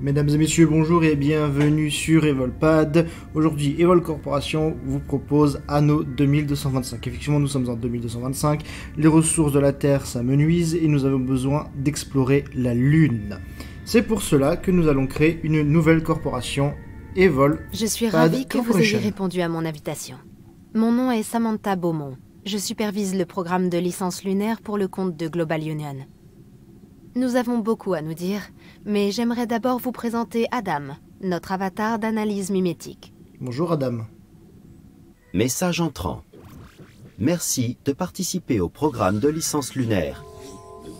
Mesdames et messieurs, bonjour et bienvenue sur Evolpad. Aujourd'hui, Evol Corporation vous propose Anno 2225. Effectivement, nous sommes en 2225. Les ressources de la Terre s'amenuisent et nous avons besoin d'explorer la Lune. C'est pour cela que nous allons créer une nouvelle corporation, Evol. Je suis ravie que vous ayez répondu à mon invitation. Mon nom est Samantha Beaumont. Je supervise le programme de licence lunaire pour le compte de Global Union. Nous avons beaucoup à nous dire, mais j'aimerais d'abord vous présenter Adam, notre avatar d'analyse mimétique. Bonjour Adam. Message entrant. Merci de participer au programme de licence lunaire.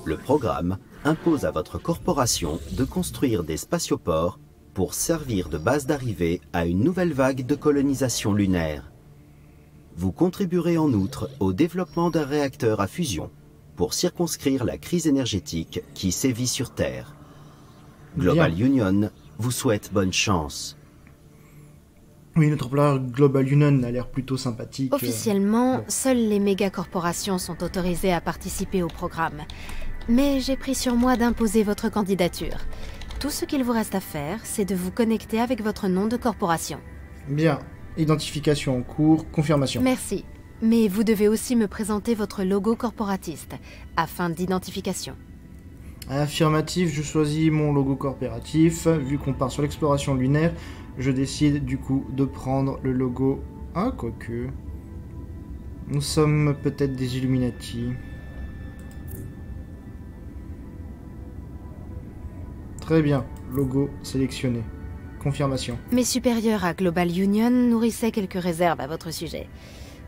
Le programme impose à votre corporation de construire des spatioports pour servir de base d'arrivée à une nouvelle vague de colonisation lunaire. Vous contribuerez en outre au développement d'un réacteur à fusion pour circonscrire la crise énergétique qui sévit sur Terre. Global Union vous souhaite bonne chance. Oui, notre plan Global Union a l'air plutôt sympathique. Officiellement, seules les méga-corporations sont autorisées à participer au programme. Mais j'ai pris sur moi d'imposer votre candidature. Tout ce qu'il vous reste à faire, c'est de vous connecter avec votre nom de corporation. Bien. Identification en cours, confirmation. Merci. Mais vous devez aussi me présenter votre logo corporatiste, afin d'identification. Affirmatif, je choisis mon logo corporatif. Vu qu'on part sur l'exploration lunaire, je décide du coup de prendre le logo... Ah, quoique... Nous sommes peut-être des Illuminati. Très bien, logo sélectionné. Confirmation. Mes supérieurs à Global Union nourrissaient quelques réserves à votre sujet.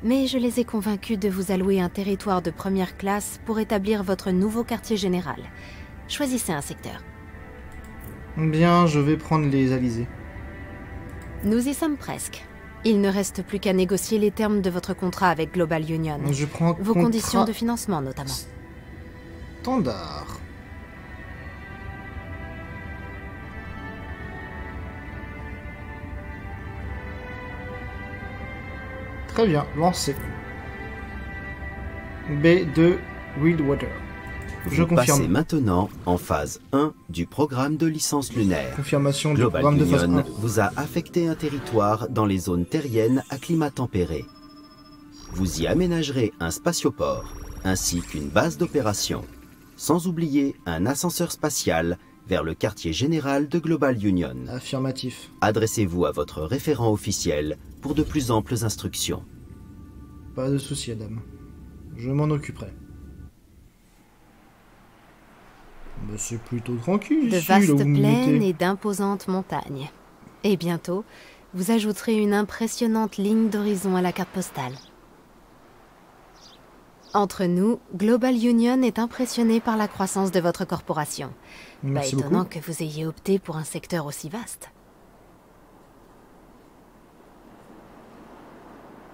Mais je les ai convaincus de vous allouer un territoire de première classe pour établir votre nouveau quartier général. Choisissez un secteur. Bien, je vais prendre les Alizés. Nous y sommes presque. Il ne reste plus qu'à négocier les termes de votre contrat avec Global Union. Je prends vos conditions de financement notamment. Standard. Très bien, lancé. B2 Wildwater. Je confirme. Passez maintenant en phase 1 du programme de licence lunaire. Confirmation du Global programme de phase 1. vous a affecté un territoire dans les zones terriennes à climat tempéré. Vous y aménagerez un spatioport, ainsi qu'une base d'opération, sans oublier un ascenseur spatial vers le quartier général de Global Union. Affirmatif. Adressez-vous à votre référent officiel pour de plus amples instructions. Pas de souci, Adam. Je m'en occuperai. Mais c'est plutôt tranquille de ici, vastes plaines et d'imposantes montagnes. Et bientôt, vous ajouterez une impressionnante ligne d'horizon à la carte postale. Entre nous, Global Union est impressionné par la croissance de votre corporation. Merci Pas étonnant beaucoup. que vous ayez opté pour un secteur aussi vaste.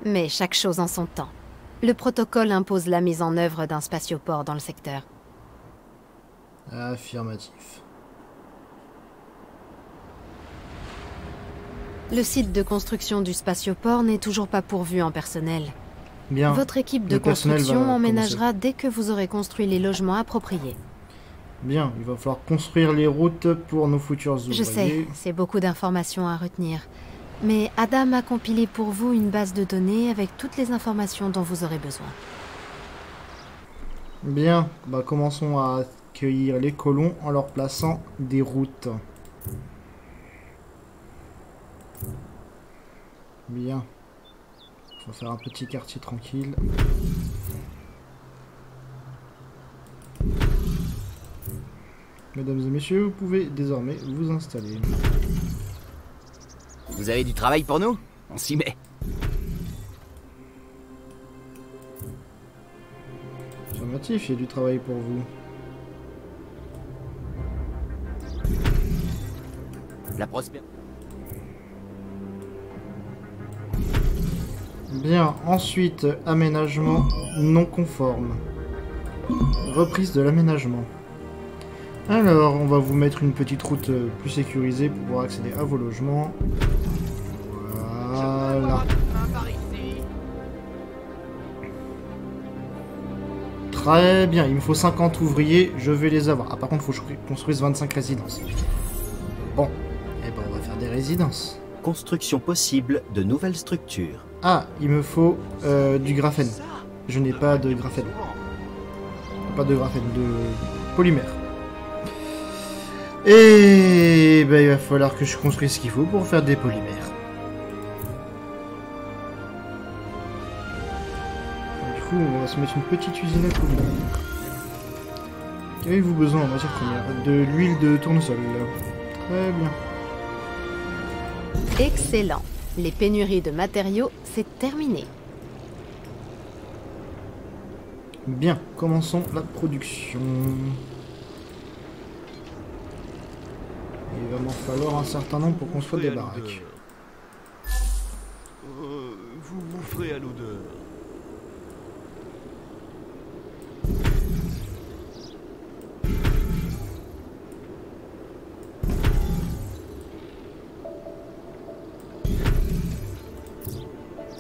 Mais chaque chose en son temps. Le protocole impose la mise en œuvre d'un spatioport dans le secteur. Affirmatif. Le site de construction du spatioport n'est toujours pas pourvu en personnel. Bien. Votre équipe de Le personnel construction va emménagera dès que vous aurez construit les logements appropriés. Bien, il va falloir construire les routes pour nos futurs ouvriers. Je sais, c'est beaucoup d'informations à retenir. Mais Adam a compilé pour vous une base de données avec toutes les informations dont vous aurez besoin. Bien, bah commençons à accueillir les colons en leur plaçant des routes. Bien. On va faire un petit quartier tranquille. Mesdames et messieurs, vous pouvez désormais vous installer. Vous avez du travail pour nous? On s'y met. Affirmatif, il y a du travail pour vous. La prospère. Bien, ensuite, aménagement non conforme. Reprise de l'aménagement. Alors, on va vous mettre une petite route plus sécurisée pour pouvoir accéder à vos logements. Voilà. Très bien, il me faut 50 ouvriers, je vais les avoir. Ah, par contre, il faut que je construise 25 résidences. Bon. résidence. Construction possible de nouvelles structures. Ah, il me faut du graphène. Je n'ai pas de graphène. Pas de graphène, de polymère. Et ben, il va falloir que je construise ce qu'il faut pour faire des polymères. Du coup, on va se mettre une petite usine à polymère. Qu'avez-vous besoin en matière première? De l'huile de tournesol. Très bien. Excellent. Les pénuries de matériaux, c'est terminé. Bien, commençons la production. Il va m'en falloir un certain nombre pour construire des baraques. Vous vous ferez à l'odeur.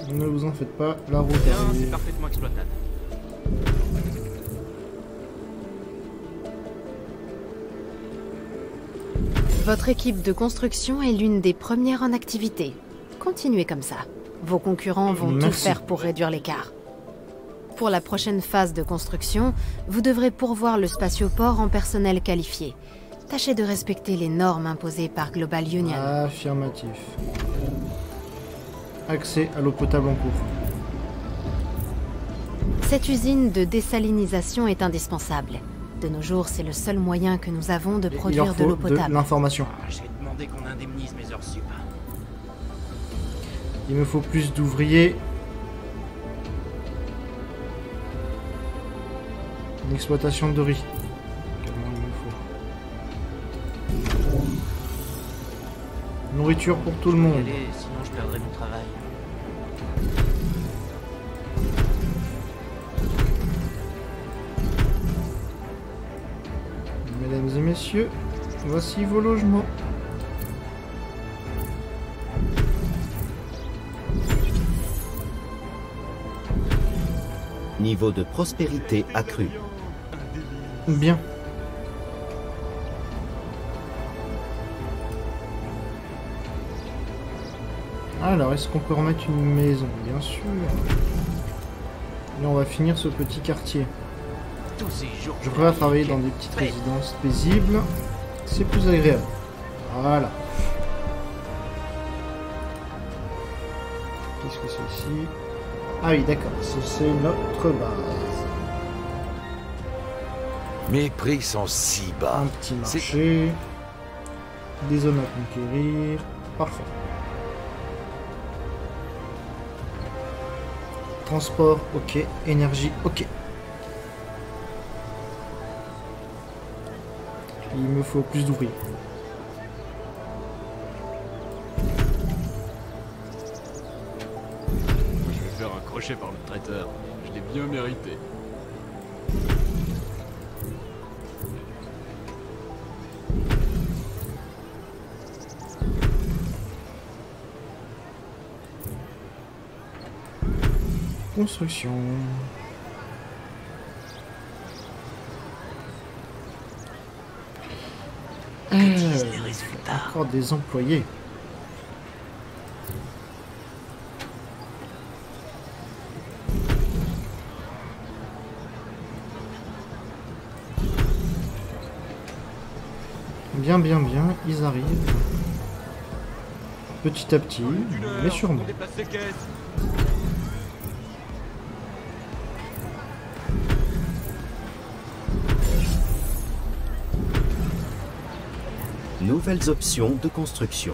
Ne vous en faites pas, la route Bien, arrive. c'est parfaitement exploitable. Votre équipe de construction est l'une des premières en activité. Continuez comme ça. Vos concurrents vont tout faire pour réduire l'écart. Pour la prochaine phase de construction, vous devrez pourvoir le spatioport en personnel qualifié. Tâchez de respecter les normes imposées par Global Union. Affirmatif. Accès à l'eau potable en cours. Cette usine de désalinisation est indispensable. De nos jours, c'est le seul moyen que nous avons de produire de l'eau potable. L'information. J'ai demandé qu'on indemnise mes heures sup. Il me faut plus d'ouvriers. Une exploitation de riz. Également, il me faut. Nourriture pour tout le monde. Allez, sinon je perdrai mon travail. Mesdames et messieurs, voici vos logements. Niveau de prospérité accru. Bien. Alors, est-ce qu'on peut remettre une maison? Bien sûr. Là, on va finir ce petit quartier. Tous ces jours. Je préfère travailler dans des petites résidences paisibles. C'est plus agréable. Voilà. Qu'est-ce que c'est ici? Ah oui, d'accord. C'est notre base. Mes prix sont si bas. Un petit marché. Des zones à conquérir. Parfait. Transport, ok. Énergie, ok. Il me faut plus d'ouvriers. Je vais faire un crochet par le traiteur. Je l'ai bien mérité. Construction. Encore des employés. Bien, bien, bien, ils arrivent. Petit à petit, mais sûrement. Nouvelles options de construction.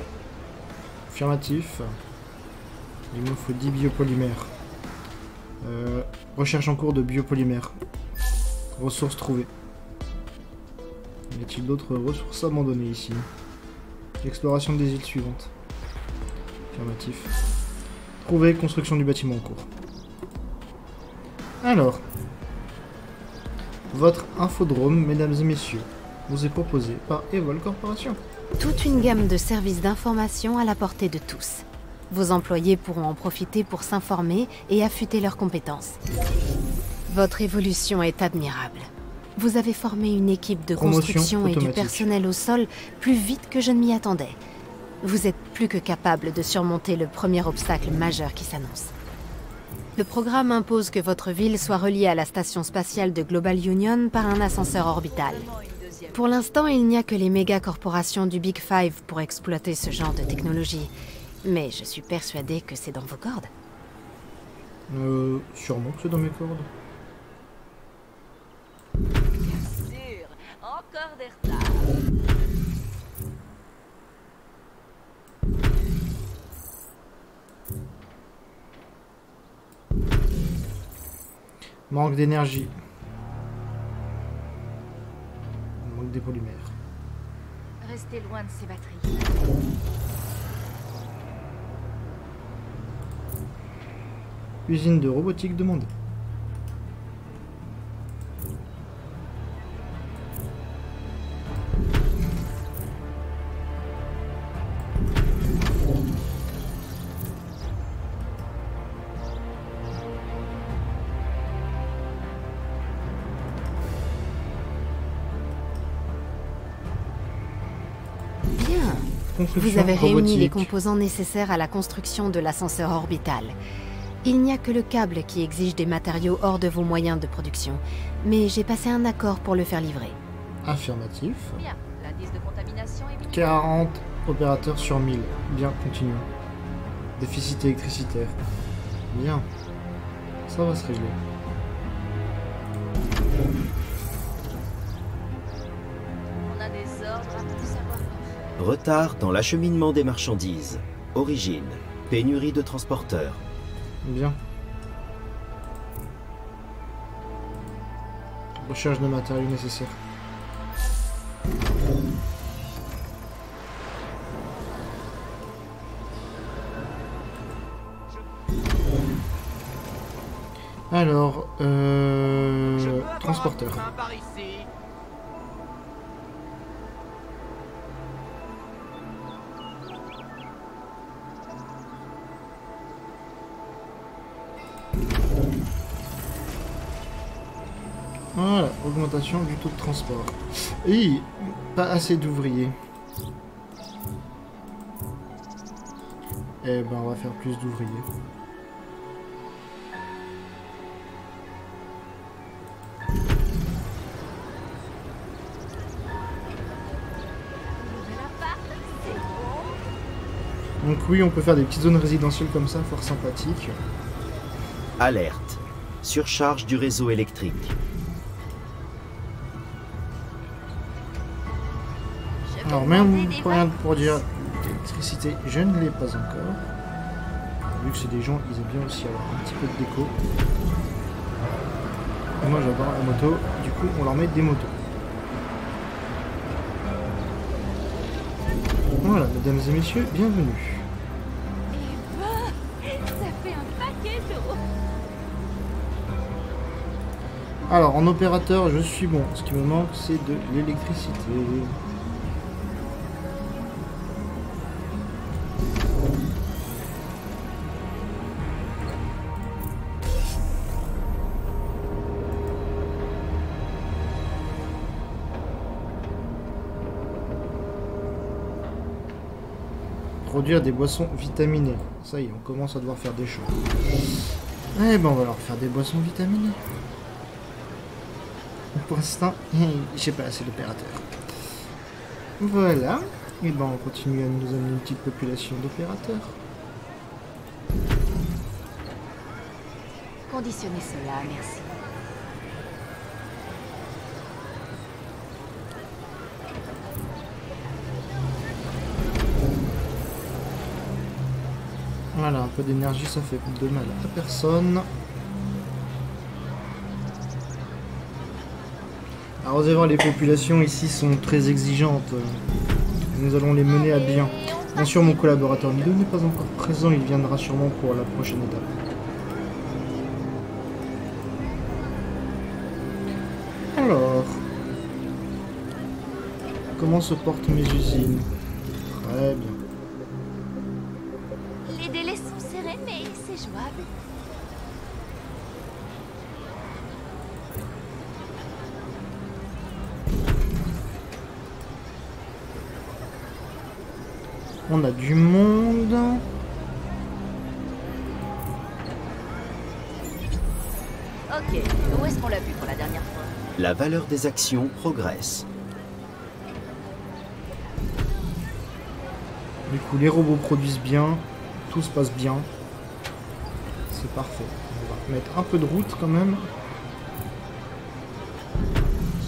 Affirmatif. Il me faut 10 biopolymères. Recherche en cours de biopolymères. Ressources trouvées. Y a-t-il d'autres ressources abandonnées ici? Exploration des îles suivantes. Affirmatif. Trouver construction du bâtiment en cours. Alors. Votre infodrome, mesdames et messieurs, vous est proposé par Evol Corporation. Toute une gamme de services d'information à la portée de tous. Vos employés pourront en profiter pour s'informer et affûter leurs compétences. Votre évolution est admirable. Vous avez formé une équipe de construction et du personnel au sol plus vite que je ne m'y attendais. Vous êtes plus que capable de surmonter le premier obstacle majeur qui s'annonce. Le programme impose que votre ville soit reliée à la station spatiale de Global Union par un ascenseur orbital. Pour l'instant, il n'y a que les méga-corporations du Big Five pour exploiter ce genre de technologie. Mais je suis persuadée que c'est dans vos cordes. Sûrement que c'est dans mes cordes. Bien sûr, encore des retards. Manque d'énergie. Manque des polymères. Restez loin de ces batteries. Usine de robotique demandée. Vous avez réuni les composants nécessaires à la construction de l'ascenseur orbital. Il n'y a que le câble qui exige des matériaux hors de vos moyens de production, mais j'ai passé un accord pour le faire livrer. Affirmatif. Bien, l'indice de contamination est minimal. 40 opérateurs sur 1000. Bien, continuons. Déficit électricitaire. Bien. Ça va se régler. On a des ordres à tout savoir. Retard dans l'acheminement des marchandises. Origine. Pénurie de transporteurs. Bien. Recherche de matériaux nécessaires. Alors, transporteur. Voilà, augmentation du taux de transport. Et pas assez d'ouvriers. Eh ben, on va faire plus d'ouvriers. Donc oui, on peut faire des petites zones résidentielles comme ça, fort sympathiques. Alerte. Surcharge du réseau électrique. Alors même rien pour dire l'électricité, je ne l'ai pas encore. Vu que c'est des gens, ils aiment bien aussi avoir un petit peu de déco. Et moi j'adore la moto, du coup on leur met des motos. Voilà, mesdames et messieurs, bienvenue. Eh ben, ça fait un paquet d'eau. Alors en opérateur, je suis bon. Ce qui me manque, c'est de l'électricité. Produire des boissons vitaminées. Ça y est, on commence à devoir faire des choix. Eh ben on va leur faire des boissons vitaminées. Pour l'instant, j'ai pas assez d'opérateurs. Voilà. Et ben on continue à nous amener une petite population d'opérateurs. Conditionnez cela, merci. Voilà, un peu d'énergie, ça fait de mal à personne. Alors vous allez voir, les populations ici sont très exigeantes. Nous allons les mener à bien. Bien sûr, mon collaborateur Mido n'est pas encore présent, il viendra sûrement pour la prochaine étape. Alors, comment se portent mes usines? Très bien. Les délais sont serrés, mais c'est jouable. On a du monde. Ok, où est-ce qu'on l'a vu pour la dernière fois? La valeur des actions progresse. Du coup, les robots produisent bien. Tout se passe bien. C'est parfait. On va mettre un peu de route quand même.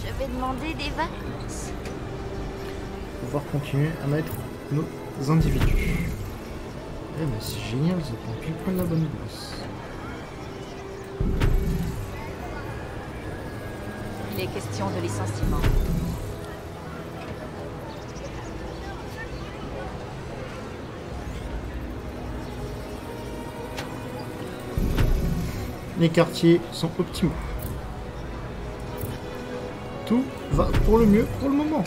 Je vais demander des vacances. Pour pouvoir continuer à mettre nos individus. Eh ben c'est génial, c'est pour pile poil la bonne place. Il est question de licenciement. Les quartiers sont optimaux. Tout va pour le mieux pour le moment.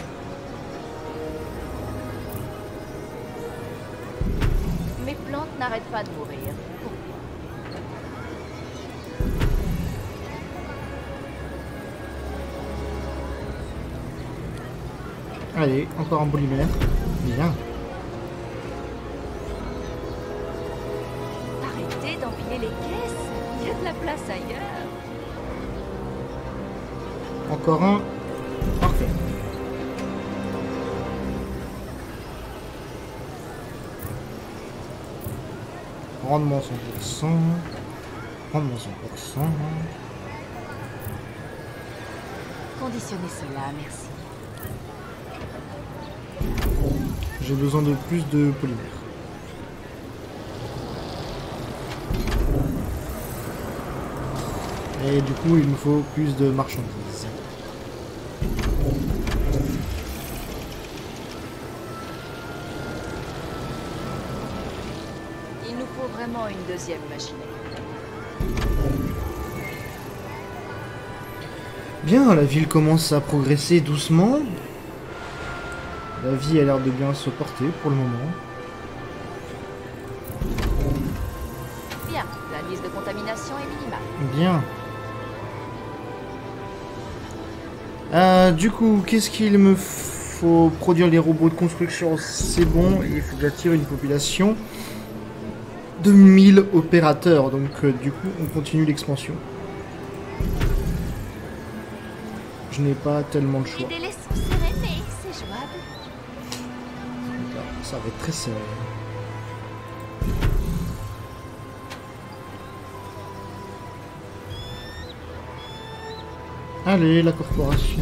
Mes plantes n'arrêtent pas de mourir. Allez, encore un polymère. Bien. Arrêtez d'empiler les caisses. Il y a de la place ailleurs. Encore un. Parfait. Rendement 100%. Rendement 100%. Conditionnez cela, merci. J'ai besoin de plus de polymères. Et du coup, il me faut plus de marchandises. Il nous faut vraiment une deuxième machine. Bien, la ville commence à progresser doucement. La vie a l'air de bien se porter pour le moment. Bien, la liste de contamination est minimale. Bien. Du coup, qu'est-ce qu'il me faut? Produire les robots de construction, c'est bon. Il faut que j'attire une population de 1000 opérateurs. Donc, du coup, on continue l'expansion. Je n'ai pas tellement le choix. Les délais sont serrés, mais c'est jouable. Là, ça va être très serré. Allez, la corporation.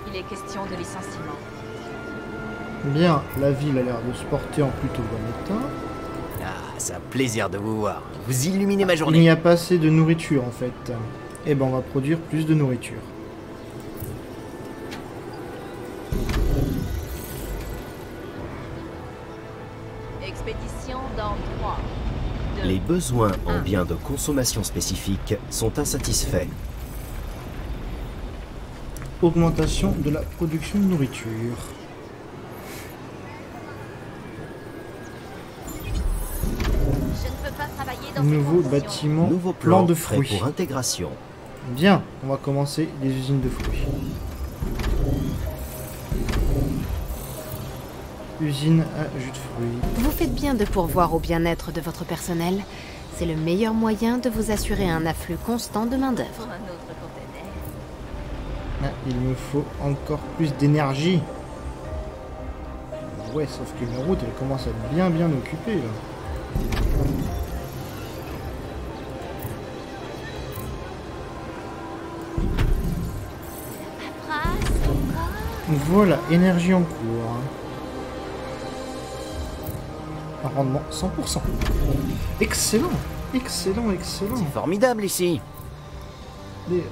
Il est question de licenciement. Bien, la ville a l'air de se porter en plutôt bon état. Ah, c'est un plaisir de vous voir. Vous illuminez ma Il journée. n'y a pas assez de nourriture en fait. Eh ben on va produire plus de nourriture. Expédition dans 3, 2, Les besoins en biens de consommation spécifiques sont insatisfaits. Augmentation de la production de nourriture. Je ne peux pas travailler dans ces Nouveau conditions. bâtiment, Nouveau plan de prêt fruits. pour intégration. Bien, on va commencer les usines de fruits. Usine à jus de fruits. Vous faites bien de pourvoir au bien-être de votre personnel. C'est le meilleur moyen de vous assurer un afflux constant de main-d'œuvre. Pour un autre conteneur. Ah, il me faut encore plus d'énergie. Ouais, sauf que la route, elle commence à être bien occupée là. Paperasse, encore. Voilà, énergie en cours. Un rendement 100%. Excellent, excellent, excellent. C'est formidable ici.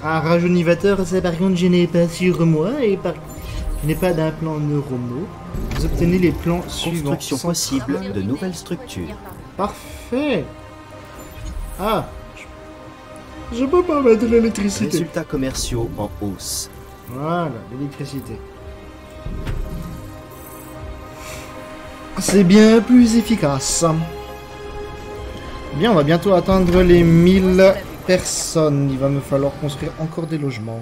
Un rajeunivateur, ça par contre je n'ai pas sur moi et je n'ai pas d'implant neuronaux. Vous obtenez les plans suivants. Construction possible de nouvelles structures. Parfait. Ah, je peux pas mettre de l'électricité. Résultats commerciaux en hausse. Voilà, l'électricité. C'est bien plus efficace. Bien, on va bientôt atteindre les 1000 personne. Il va me falloir construire encore des logements.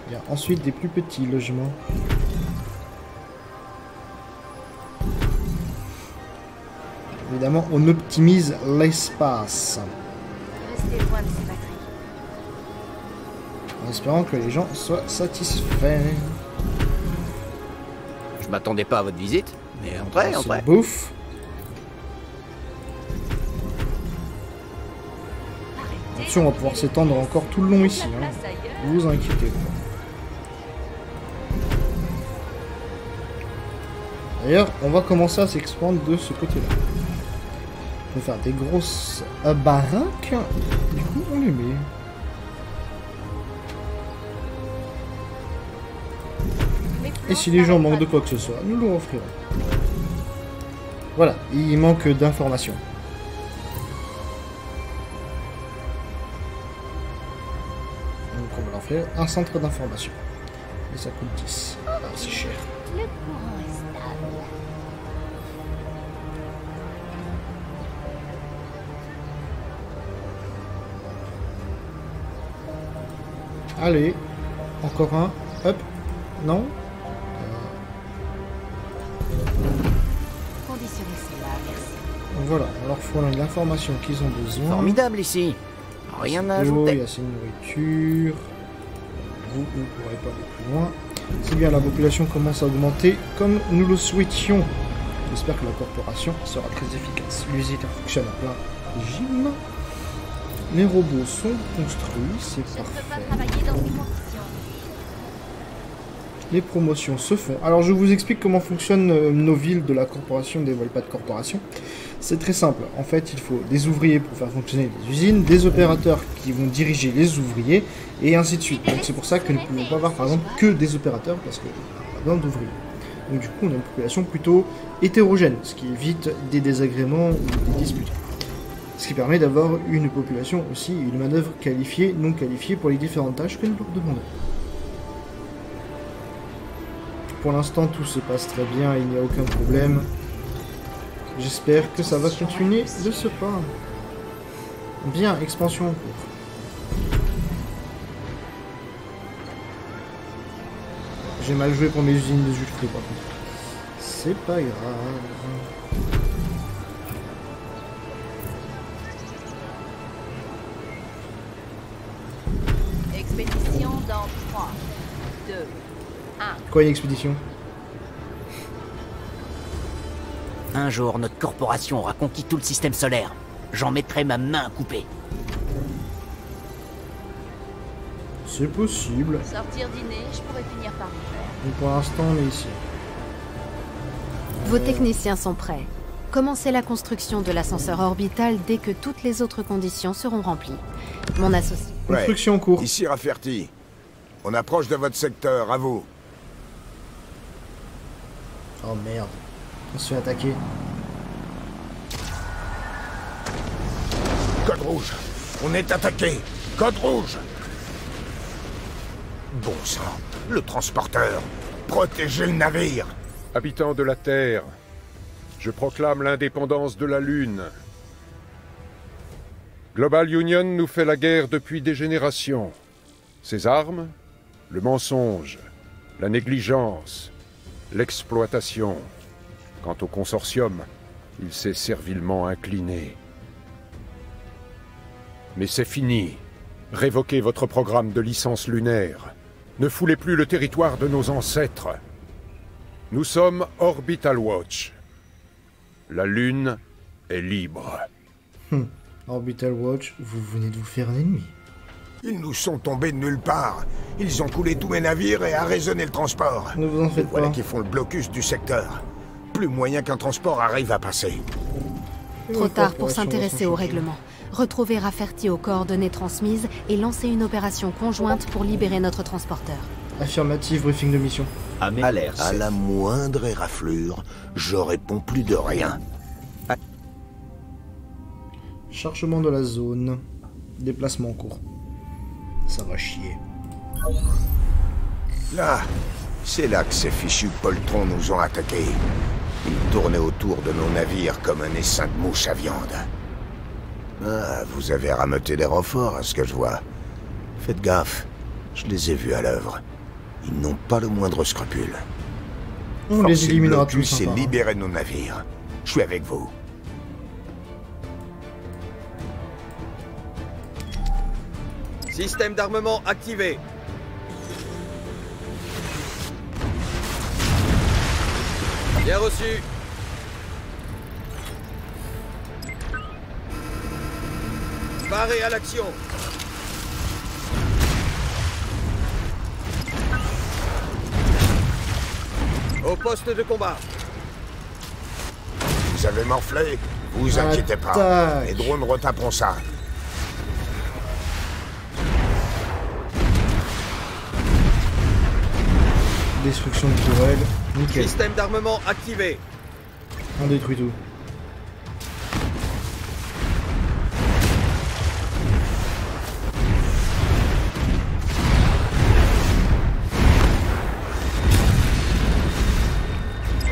Il y a ensuite des plus petits logements. Évidemment, on optimise l'espace. Restez loin de ces batteries. En espérant que les gens soient satisfaits. Je m'attendais pas à votre visite, mais entrez, C'est entrez. la bouffe. Attention, on va pouvoir s'étendre encore tout le long ici. Hein. Ne vous inquiétez pas. D'ailleurs, on va commencer à s'expandre de ce côté-là. On va faire des grosses baraques. Du coup, on les met. Et si les gens manquent de quoi que ce soit, nous leur offrirons. Voilà, il manque d'informations. Donc on va leur offrir un centre d'information. Et ça coûte 10. Ah, c'est cher. Le courant est stable. Allez, encore un. Hop. Non. Conditionnez cela, merci. Donc voilà, on leur fournit l'information qu'ils ont besoin. Formidable ici. Rien à Il y ajouter. a assez de nourriture. Vous ne pourrez pas aller plus loin. C'est bien, la population commence à augmenter comme nous le souhaitions. J'espère que la corporation sera très efficace. L'usine fonctionne à plein régime. Les robots sont construits, c'est Je ne peux pas parfait. travailler dans ces conditions. Les promotions se font. Alors je vous explique comment fonctionnent nos villes de la corporation, des Volpad Corporation. C'est très simple. En fait, il faut des ouvriers pour faire fonctionner les usines, des opérateurs qui vont diriger les ouvriers, et ainsi de suite. Donc c'est pour ça que nous ne pouvons pas avoir par exemple que des opérateurs, parce qu'on a besoin d'ouvriers. Donc du coup, on a une population plutôt hétérogène, ce qui évite des désagréments ou des disputes. Ce qui permet d'avoir une population aussi, une manœuvre qualifiée, non qualifiée pour les différentes tâches que nous leur demandons. Pour l'instant, tout se passe très bien, il n'y a aucun problème. J'espère que ça va continuer de ce pas. Bien, expansion en cours. J'ai mal joué pour mes usines de jus de fruits par contre. C'est pas grave. Expédition dans 3, 2, 1. Quoi une expédition? Un jour, notre corporation aura conquis tout le système solaire. J'en mettrai ma main à couper. C'est possible. Sortir dîner, je pourrais finir par le faire. Mais pour l'instant, on est ici. Vos techniciens sont prêts. Commencez la construction de l'ascenseur orbital dès que toutes les autres conditions seront remplies. Mon associé. Construction en cours. Ici Rafferty. On approche de votre secteur, à vous. Oh merde. On se fait attaquer. Code rouge. On est attaqué. Code rouge. Bon sang. Le transporteur. Protégez le navire. Habitants de la Terre, je proclame l'indépendance de la Lune. Global Union nous fait la guerre depuis des générations. Ses armes, le mensonge, la négligence, l'exploitation. Quant au consortium, il s'est servilement incliné. Mais c'est fini. Révoquez votre programme de licence lunaire. Ne foulez plus le territoire de nos ancêtres. Nous sommes Orbital Watch. La Lune est libre. Orbital Watch, vous venez de vous faire un ennemi. Ils nous sont tombés de nulle part. Ils ont coulé tous mes navires et arraisonné le transport. Ne vous en faites Voilà pas. qui font le blocus du secteur. Plus moyen qu'un transport arrive à passer. Trop tard pour s'intéresser au règlement. Retrouvez Rafferty aux coordonnées transmises et lancez une opération conjointe pour libérer notre transporteur. Affirmative, briefing de mission. Alerte. À la moindre éraflure, je réponds plus de rien. Chargement de la zone. Déplacement en cours. Ça va chier. Là, c'est là que ces fichus poltrons nous ont attaqués. Ils tournaient autour de nos navires comme un essaim de mouches à viande. Ah, vous avez rameuté des renforts, à ce que je vois. Faites gaffe, je les ai vus à l'œuvre. Ils n'ont pas le moindre scrupule. On les éliminera tous. C'est libérer nos navires. Je suis avec vous. Système d'armement activé. Bien reçu. Paré à l'action. Au poste de combat. Vous avez morflé? Vous inquiétez pas. Les drones retaperont ça. Destruction de tourelle. Nickel. Système d'armement activé. On détruit tout.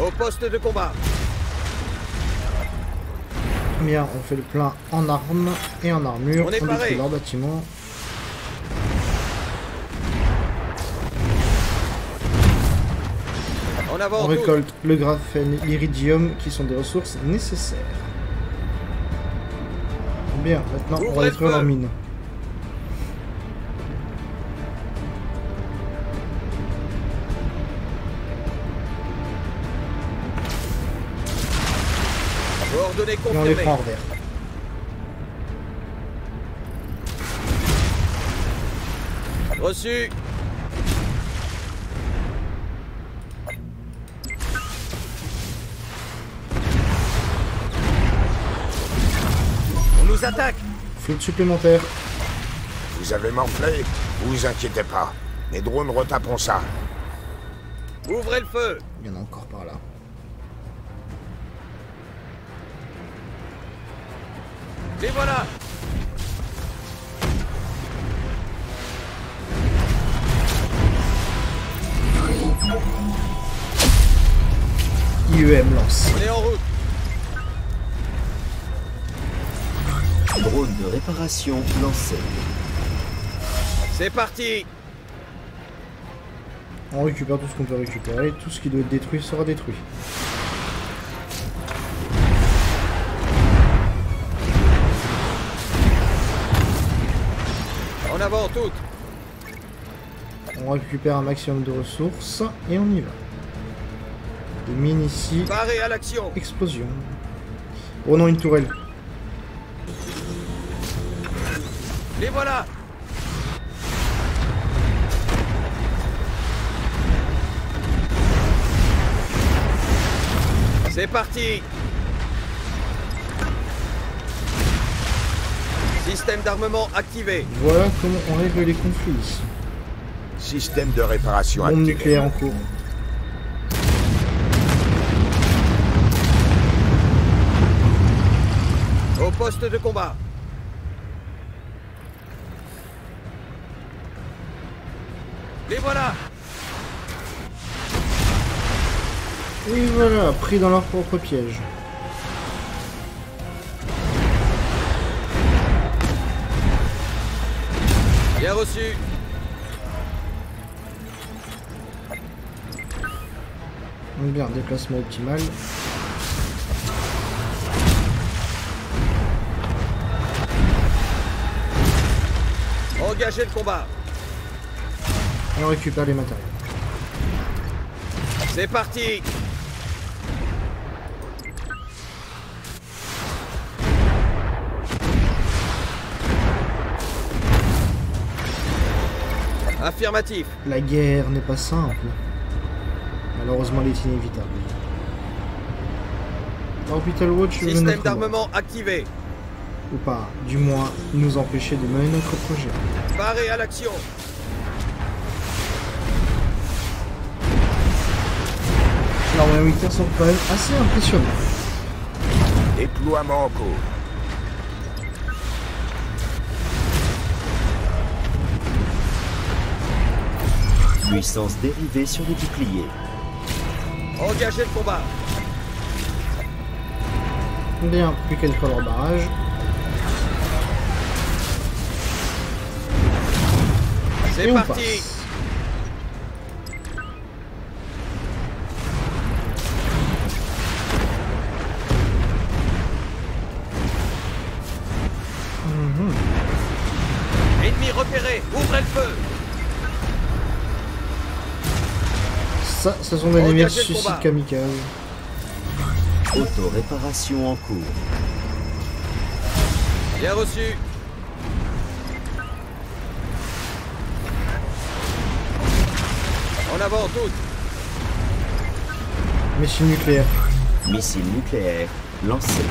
Au poste de combat. Bien, on fait le plein en armes et en armure. On détruit leur bâtiment. On récolte le graphène, l'iridium, qui sont des ressources nécessaires. Bien, maintenant on va détruire leur mine. Coordonnées confirmées. Et on les prend en revers. Reçu. On nous attaque. Flotte supplémentaire. Vous avez morflé? Vous inquiétez pas. Les drones retaperont ça. Ouvrez le feu. Il y en a encore par là. Et voilà. IEM lance. On est en route. Drone de réparation lancé. C'est parti. On récupère tout ce qu'on peut récupérer. Tout ce qui doit être détruit sera détruit. En avant toutes. On récupère un maximum de ressources et on y va. Des mines ici. Paré à l'action. Explosion. Oh non, une tourelle. Les voilà. C'est parti. Système d'armement activé. Voilà comment on règle les conflits ici. Système de réparation activé. Bombe activé. Nucléaire en cours. Au poste de combat. Les voilà. Et voilà, pris dans leur propre piège. Bien reçu. Bien, déplacement optimal. Engagez le combat. Et on récupère les matériaux. C'est parti. Affirmatif. La guerre n'est pas simple. Malheureusement, elle est inévitable. Orbital Watch veut Système notre d'armement activé. Ou pas, du moins, nous empêcher de mener notre projet. Paré à l'action. Alors, les militaires sont quand même assez impressionnants. Déploiement en cours. Puissance dérivée sur les boucliers. Engagez le combat. Bien, plus qu'à détruire leur barrage. C'est on parti. passe. Ennemi repéré, ouvrez le feu. Ça, ce sont des ennemis Engagez le suicides combat. kamikaze. Auto-réparation en cours. Bien reçu. En avant toutes. Missile nucléaire. Missile nucléaire lancé.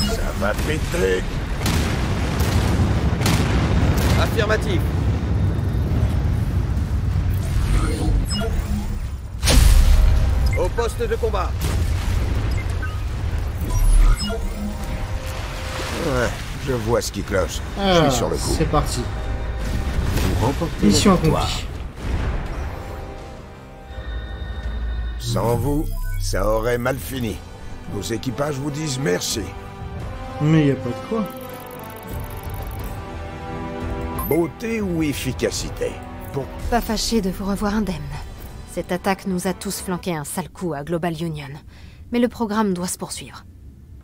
Ça va péter. Affirmatif. Au poste de combat. Ouais, je vois ce qui cloche. Je Ah, suis sur le coup. c'est parti. Vous remportez Mission la victoire. accomplie. Sans vous, ça aurait mal fini. Nos équipages vous disent merci. Mais y a pas de quoi. Beauté ou efficacité? Pour... Pas fâché de vous revoir indemne. Cette attaque nous a tous flanqué un sale coup à Global Union. Mais le programme doit se poursuivre.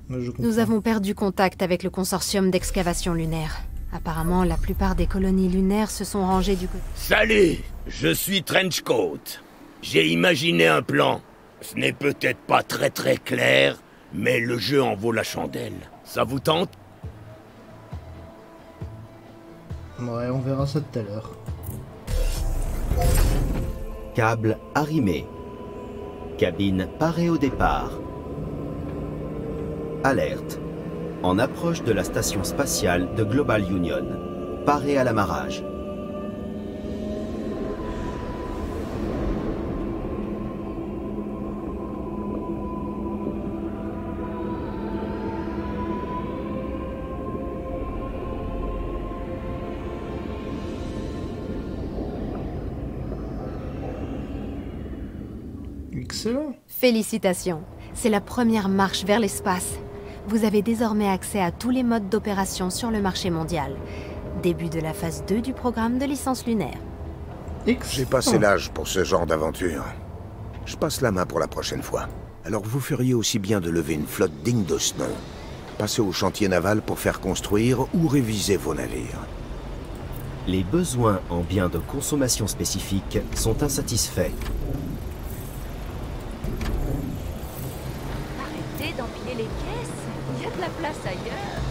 Je comprends. Nous avons perdu contact avec le consortium d'excavation lunaire. Apparemment, la plupart des colonies lunaires se sont rangées du côté... Salut, je suis Trenchcoat. J'ai imaginé un plan. Ce n'est peut-être pas très clair, mais le jeu en vaut la chandelle. Ça vous tente? Ouais, on verra ça tout à l'heure. Câble arrimé. Cabine parée au départ. Alerte. En approche de la station spatiale de Global Union. Parée à l'amarrage. Excellent. Félicitations. C'est la première marche vers l'espace. Vous avez désormais accès à tous les modes d'opération sur le marché mondial. Début de la phase 2 du programme de licence lunaire. J'ai passé l'âge pour ce genre d'aventure. Je passe la main pour la prochaine fois. Alors vous feriez aussi bien de lever une flotte digne de ce nom. Passez au chantier naval pour faire construire ou réviser vos navires. Les besoins en biens de consommation spécifiques sont insatisfaits. Arrêtez d'empiler les caisses. Il y a de la place ailleurs.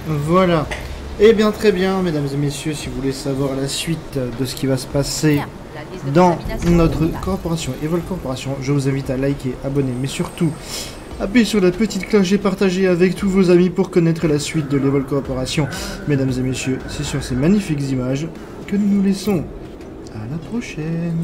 Voilà. Eh bien, très bien, mesdames et messieurs, si vous voulez savoir la suite de ce qui va se passer dans notre corporation, Evol Corporation, je vous invite à liker, abonner, mais surtout, appuyez sur la petite cloche et partagez avec tous vos amis pour connaître la suite de l'Evol Corporation. Mesdames et messieurs, c'est sur ces magnifiques images que nous nous laissons. À la prochaine.